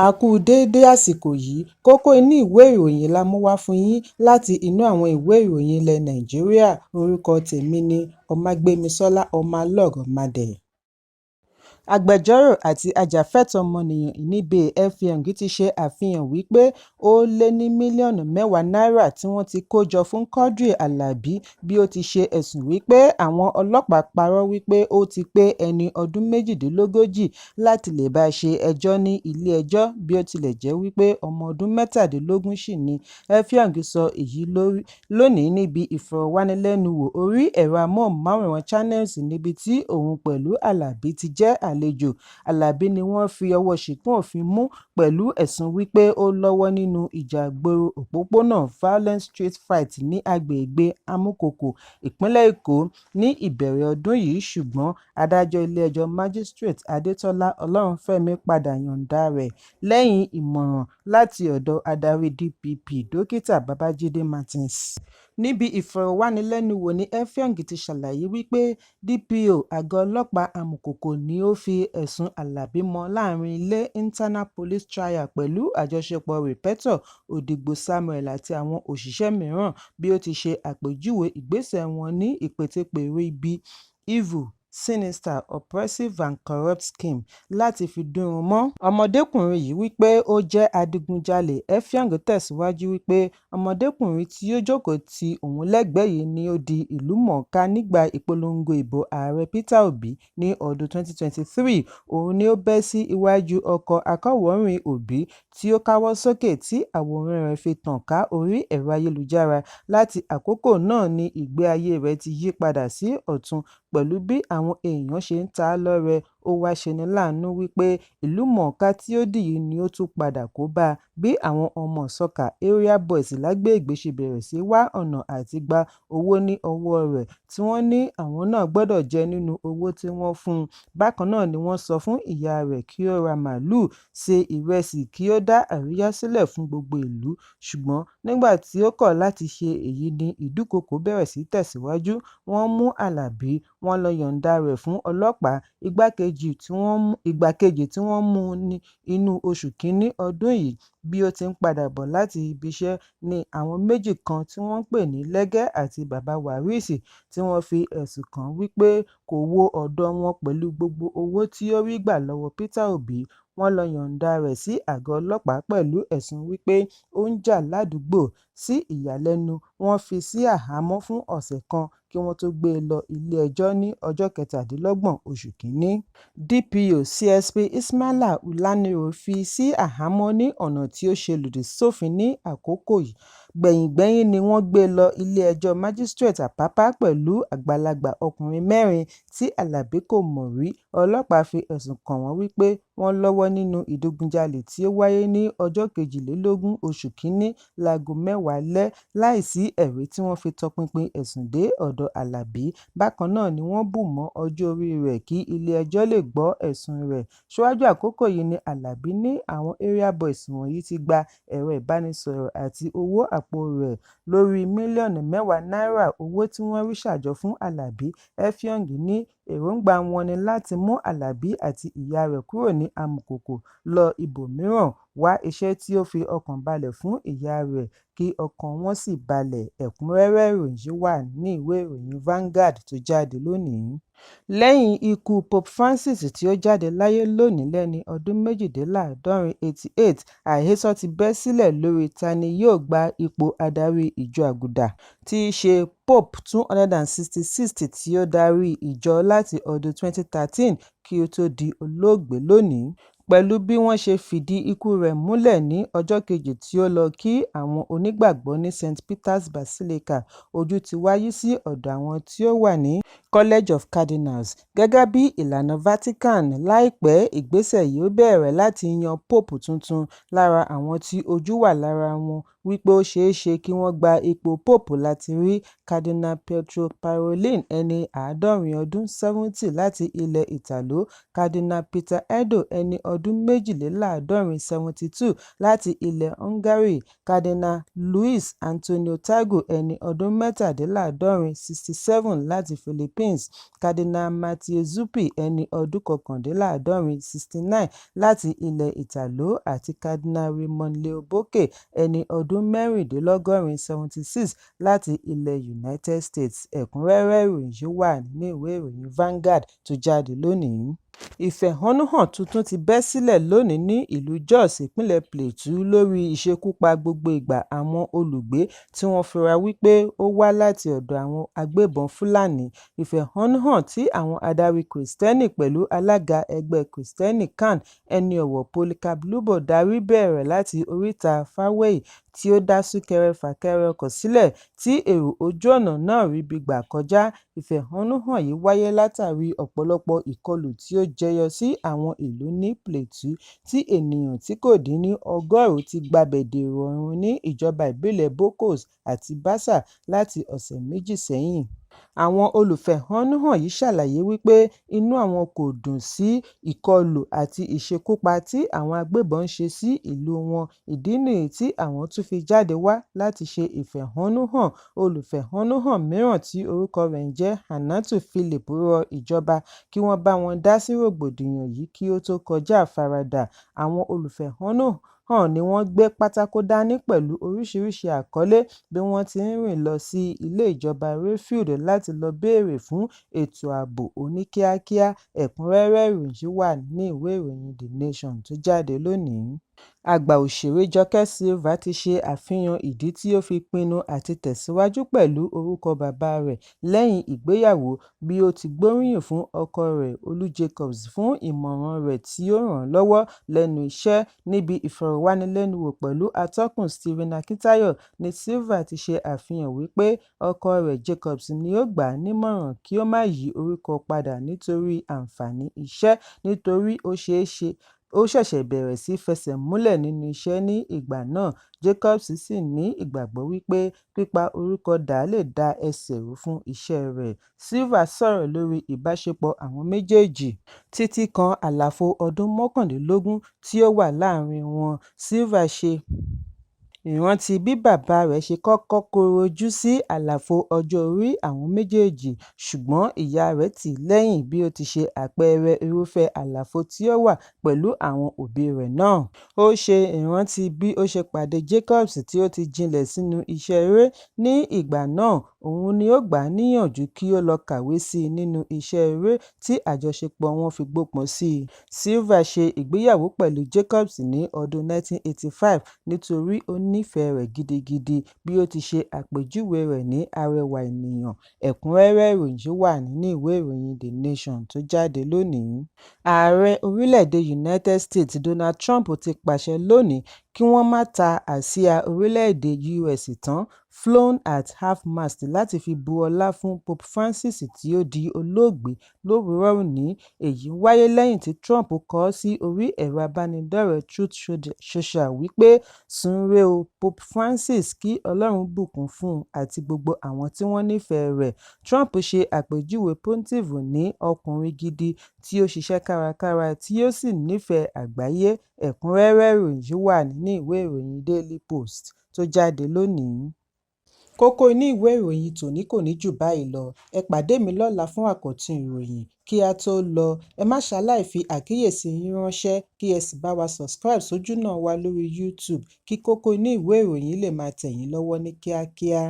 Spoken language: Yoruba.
A kú déédé àsìkò yìí, kókó inú ìwé ìròyìn la mú wá fún yín láti inú àwọn ìwé ìròyìn ilẹ̀ Nàìjíríà. Orúkọ tèmi ni Ọmágbémisọ́lá Ọmọlọ́rọ̀mádé. Agbẹjọ́rò àti ajàfẹ́tọ̀ọ́ ọmọnìyàn Ìníbẹ̀ Effiong ti ṣe àfihàn wípé ó lé ní mílíọ̀nù 10 náírà tí wọ́n ti kó jọ fún Quadri Alabi bí ó ti ṣe ẹ̀sùn wípé àwọn ọlọ́pàá parọ́ wípé ó ti pé ẹni ọdún 48 láti lè bá ṣe ẹjọ́ ní ilé-ẹjọ́ bí ó tilẹ̀ jẹ́ wípé ọmọ ọdún 17 ṣì ni. Effiong sọ èyí lónìí níbi ìfọ̀rọ̀wánilẹ́nuwò orí ẹ̀rọ amóhùnmáwòrán Channels níbi tí òun pẹ̀lú Alabi ti jẹ́ àlejò. Alabi ni wọ́n fi ọwọ́ ṣìkún òfin mú pẹ̀lú ẹ̀sùn wípé ó lọ́wọ́ nínú ìjà ìgboro òpópónà Violent Street Fight ní agbègbè Amúkòkò, ìpínlẹ̀ Èkó ní ìbẹ̀rẹ̀ ọdún yìí, ṣùgbọ́n adájọ́ ilé-ẹjọ́ Magistrate Adétọ́lá Ọlọ́runfẹ́mi padà yọ̀ǹda rẹ̀ lẹ́yìn ìmọ̀ràn láti ọ̀dọ̀ adarí DPP Dókítà Babájídé Martins. Níbi ìfọ̀rọ̀wánilẹ́nuwò ni Effiong ti ṣàlàyé wípé DPO àgọ́ ọlọ́pàá Amúkòkò ni ó fi ẹ̀sùn Alabi mọ́ láàrin ilé Internal Police Trial pẹ̀lú àjọṣepọ̀ Rẹ̀pẹ́tọ̀ Òdìgbò Samuel àti àwọn òṣìṣẹ́ mìíràn bí ó ti ṣe àpèjúwe ìgbésẹ̀ wọn ní ìpètèpèrò ibi evil, sinister, oppressive and corrupt scheme láti fi dúnrún mọ́ ọmọdékùnrin yìí wípé ó jẹ́ adigunjalè. Effiong tẹ̀síwájú wípé ọmọdékùnrin tí ó jókòó ti òun lẹ́gbẹ̀ẹ́ yìí ni ó di ìlúmọ̀ọ́ká nígbà ìpolongo ìbò ààrẹ Peter Obi ní ọdún 2023. Òun ni ó bẹ́ sí iwájú ọkọ̀ akọ́wòrìn Obi tí ó káwọ́ sókè tí àwòrán rẹ̀ fi tàn ká orí ẹ̀rọ ayélujára. Láti àkókò náà ni ìgbé ayé rẹ̀ ti yí padà sí ọ̀tun pẹ̀lú bí àwọn èèyàn ṣe ń ta á lọ́rẹ. Ó wá ṣeni láàánú wípé ìlúmọ̀ọ́ká tí ó dì yìí ni ó tún padà kó bá a bí àwọn ọmọ ìsọ̀ka Area Boys lágbègbè ṣe bẹ̀rẹ̀ sí wá ọ̀nà àti gba owó ní ọwọ́ rẹ̀ tí wọ́n ní àwọn náà gbọ́dọ̀ jẹ nínú owó tí wọ́n fún un. Bákan náà ni wọ́n sọ fún ìyá rẹ̀ kí ó ra màálùú, se ìrẹsì kí ó dá àríyá sílẹ̀ fún gbogbo ìlú. Ṣùgbọ́n nígbà tí ó kọ̀ láti ṣe èyí ni ìdúkokò bẹ̀rẹ̀ sí tẹ̀síwájú. Wọ́n mú Alabi, wọ́n lọ yọ̀ǹda rẹ̀ fún ọlọ́pàá. Ìgbà kejì tí wọ́n mú un ní inú oṣù kínní ọdún yìí bí ó ti ń padà bọ̀ láti ibiṣẹ́ ni àwọn méjì kan tí wọ́n ń pè ní Lẹ́gẹ́ àti Bàbá Waris tí wọ́n fi ẹ̀sùn kàn wípé kò wo ọ̀dọ̀ wọn pẹ̀lú gbogbo owó tí ó rí gbà lọ́wọ́ Peter Obi. Wọ́n lọ yọ̀ǹda rẹ̀ sí àgọ́ ọlọ́pàá pẹ̀lú ẹ̀sùn wípé ó ń jà ládùúgbò. Sí ìyàlẹ́nu, wọ́n fi sí àhámọ́ fún ọ̀sẹ̀ kan kí wọ́n tó gbé e lọ ilé-ẹjọ́ ní ọjọ́ 27 oṣù kínní. DPO CSP Ismaila Ulaniro fi sí àhámọ́ ní ọ̀nà tí ó ṣe lòdì sófin ní àkókò yìí. Gbẹ̀yìngbẹ́yín ni wọ́n gbé e lọ ilé-ẹjọ́ Magistrate Àpápá pẹ̀lú àgbàlagbà ọkùnrin 4 tí Alabi kò mọ̀ rí. Ọlọ́pàá fi ẹ̀sùn kàn wọ́n wípé wọ́n lọ́wọ́ nínú ìdigunjalè tí ó wáyé ní ọjọ́ 22 oṣù kínní láago 10 alẹ́ láìsí ẹ̀rí tí wọ́n fi tọpinpin ẹ̀sùn dé ọ̀dọ̀ Alabi. Bákan náà ni wọ́n bù mọ́ ọjọ́ orí rẹ̀ kí ilé-ẹjọ́ lè gbọ́ ẹ̀sùn rẹ̀. Ṣíwájú àkókò yìí ni Alabi ní àwọn Area Boys wọ̀nyí ti gba ẹ̀rọ ìbánisọ̀rọ̀ àti owó àpò rẹ̀ lórí mílíọ̀nù 10 náírà owó tí wọ́n rí ṣàjọ fún Alabi. Effiong ní èròǹgbà wọn ni láti mú Alabi àti ìyá rẹ̀ kúrò ní Amúkòkò lọ ibòmíràn wá iṣẹ́ tí ó fi ọkàn balẹ̀ fún ìyá rẹ̀ kí ọkàn wọn sì balẹ̀. Ẹ̀kúnrẹ́rẹ́ ìròyìn yìí wà ní ìwé ìròyìn Vanguard tó jáde lónìí. Lẹ́yìn ikú Pope Francis tí ó jáde láyé lónìí lẹ́ni ọdún 68, 88, àhesọ ti bẹ́ sílẹ̀ lórí ta ni yóò gba ipò adarí ìjọ Àgùdà tí í ṣe Pope 266 tí ó darí ìjọ láti ọdún 2013 kí ó tó di olóògbé lónìí. Pẹ̀lú bí wọ́n ṣe fìdí ikú rẹ̀ múlẹ̀ ní ọjọ́ kejì tí ó lọ kí àwọn onígbàgbọ́ ní St. Peter's Basilica, ojú ti wá yí sí ọ̀dọ̀ àwọn tí ó wà ní College of Cardinals. Gẹ́gẹ́ bí ìlànà Vatican, láìpẹ́ ìgbésẹ̀ yìí ó bẹ̀rẹ̀ láti yan Pope tuntun. Lára àwọn tí ojú wà lára wọn wípé ó ṣeé ṣe kí wọ́n gba ipò pope láti rí Cardinal Pietro Parolin ẹni 70 ọdún 70 láti ilẹ̀ Ìtàló, Cardinal Peter Erdo ẹni ọdún 72 72 láti ilẹ̀ Hungary, Cardinal Luis Antonio Tagle ẹni ọdún 67 67 láti Philippines, Cardinal Matteo Zuppi ẹni ọdún 69 69 láti ilẹ̀ Ìtàló àti Cardinal Raymond Leo Bocche ẹni ọdún 76 76 láti ilẹ̀ United States. Ẹ̀kúnrẹ́rẹ́ ìròyìn yìí wà nínú ìwé ìròyìn Vanguard tó jáde lónìí. Ìfẹ̀hónúhàn tuntun ti bẹ́ sílẹ̀ lónìí ní ìlú Jos, ìpínlẹ̀ Plateau lórí ìṣekúpa gbogbo ìgbà àwọn olùgbé tí wọ́n fura wípé ó wá láti ọ̀dọ̀ àwọn agbébọn Fúlàní. Ìfẹ̀hónúhàn tí àwọn adarí Kìrìsìtẹ́nì pẹ̀lú alága ẹgbẹ́ Kìrìsìtẹ́nì CAN ẹni ọ̀wọ̀ Polycarp Lubo darí bẹ̀rẹ̀ láti oríta Faway tí ó dá súnkẹrẹ-fàkẹrẹ ọkọ̀ sílẹ̀ tí èrò ojú ọ̀nà náà ríbi gbà kọjá. Ìfẹ̀hónúhàn yìí wáyé látàrí ọ̀pọ̀lọpọ̀ ìkọlù tí ó jẹyọ sí àwọn ìlú ní Plateau tí ènìyàn tí kò dín ní 100 ti gbabẹ̀ dèrò ọ̀run ní ìjọba ìbílẹ̀ Bokkos àti Bassa láti ọ̀sẹ̀ méjì sẹ́yìn. Àwọn olùfẹ̀hónúhàn yìí ṣàlàyé wípé inú àwọn kò dùn sí ìkọlù àti ìṣekúpa tí àwọn agbébọn ṣe sí ìlú wọn, ìdí nìyí tí àwọn tún fi jáde wá láti ṣe ìfẹ̀hónúhàn. Olùfẹ̀hónúhàn mìíràn tí orúkọ rẹ̀ ń jẹ́ Hannatu Philip rọ ìjọba kí wọ́n bá wọn dá sí rògbòdìyàn yìí kí ó tó kọjá àfaradà. Àwọn olùfẹ̀hónúhàn ni wọ́n gbé pátákó dání pẹ̀lú oríṣiríṣi àkọlé bí wọ́n ti ń rìn lọ sí ilé ìjọba Rayfield láti lọ béèrè fún ètò ààbò oníkíákíá. Ẹ̀kúnrẹ́rẹ́ ìròyìn yìí wà ní ìwé ìròyìn The Nation tó jáde lónìí. Àgbà òṣèré Jọkẹ́ Silva ti ṣe àfihàn ìdí tí ó fi pinnu àti tẹ̀síwájú pẹ̀lú orúkọ bàbá rẹ̀ lẹ́yìn ìgbéyàwó bí ó ti gbóríyìn fún ọkọ rẹ̀ Olú Jacobs fún ìmọ̀ràn rẹ̀ tí ó ràn án lọ́wọ́ lẹ́nu iṣẹ́. Níbi ìfọ̀rọ̀wánilẹ́nuwò pẹ̀lú atọ́kùn Stephen Akitayo ni Silva ti ṣe àfihàn wípé ọkọ rẹ̀ Jacobs ni ó gbà á nímọ̀ràn kí ó má yí orúkọ padà nítorí àǹfààní iṣẹ́, nítorí ó ṣẹ̀ṣẹ̀ bẹ̀rẹ̀ sí fẹsẹ̀ múlẹ̀ nínú iṣẹ́ ní ìgbà náà. Jacobs sì ní ìgbàgbọ́ wípé pípa orúkọ dà lè dá ẹsẹ̀ rú fún iṣẹ́ rẹ̀. Silva sọ̀rọ̀ lórí ìbáṣepọ̀ àwọn méjèèjì títí kan àlàfo ọdún 19 tí ó wà láàrin wọn. Silva ṣe ìrántí bí bàbá rẹ̀ ṣe kọ́kọ́ kọrò ojú sí àlàfo ọjọ́ orí àwọn méjèèjì, ṣùgbọ́n ìyá rẹ̀ tì í lẹ́yìn bí ó ti ṣe àpẹẹrẹ irúfẹ́ àlàfo tí ó wà pẹ̀lú àwọn òbí rẹ̀ náà. Ó ṣe ìrántí bí ó ṣe pàdé Jacobs tí ó ti jinlẹ̀ sínú iṣẹ́ eré ní ìgbà náà. Òun ni ó gbà á níyànjú kí ó lọ kàwé sí i nínú iṣẹ́ eré tí àjọṣepọ̀ wọn fi gbópọn sí i. Silva ṣe ìgbéyàwó pẹ̀lú Jacobs ní ọdún 1985 nítorí ó nífẹ̀ẹ́ rẹ̀ gidigidi bí ó ti ṣe àpèjúwe rẹ̀ ní arẹwà ènìyàn. Ẹ̀kúnrẹ́rẹ́ ìròyìn yìí wà nínú ìwé ìròyìn The Nation tó jáde lónìí. Ààrẹ orílẹ̀-èdè United States Donald Trump ti pàṣẹ lónìí kí wọ́n má ta àsíá orílẹ̀-èdè US tán flown at half-mast láti fi bu ọlá fún Pope Francis tí ó di olóògbé lówùúrọ̀ òní. Èyí wáyé lẹ́yìn tí Trump kọ sí orí ẹ̀rọ abánidọ́rẹ̀ẹ́ Truth Social wípé "Súnre o Pope Francis, kí Ọlọ́run bùkún fún un àti gbogbo àwọn tí wọ́n nífẹ̀ẹ́ rẹ̀." Trump ṣe àpèjúwe Pontiff ní ọkùnrin gidi tí ó ṣiṣẹ́ kárakára tí ó sì nífẹ̀ẹ́ àgbáyé. Ẹ̀kúnrẹ́rẹ́ ìròyìn yìí wà nínú ìwé ìròyìn Daily Post tó jáde lónìí. Kókó inú ìwé ìròyìn tòní kò ní jù báyìí lọ. Ẹ pàdé mi lọ́la fún àkọ́tún ìròyìn. Kí a tó lọ, ẹ má ṣaláì fi àkíyèsí yín ránṣẹ́ kí ẹ sì bá wa subscribe sójú náà wa lórí YouTube kí kókó inú ìwé ìròyìn lè máa tẹ̀ yín lọ́wọ́ ní kíákíá.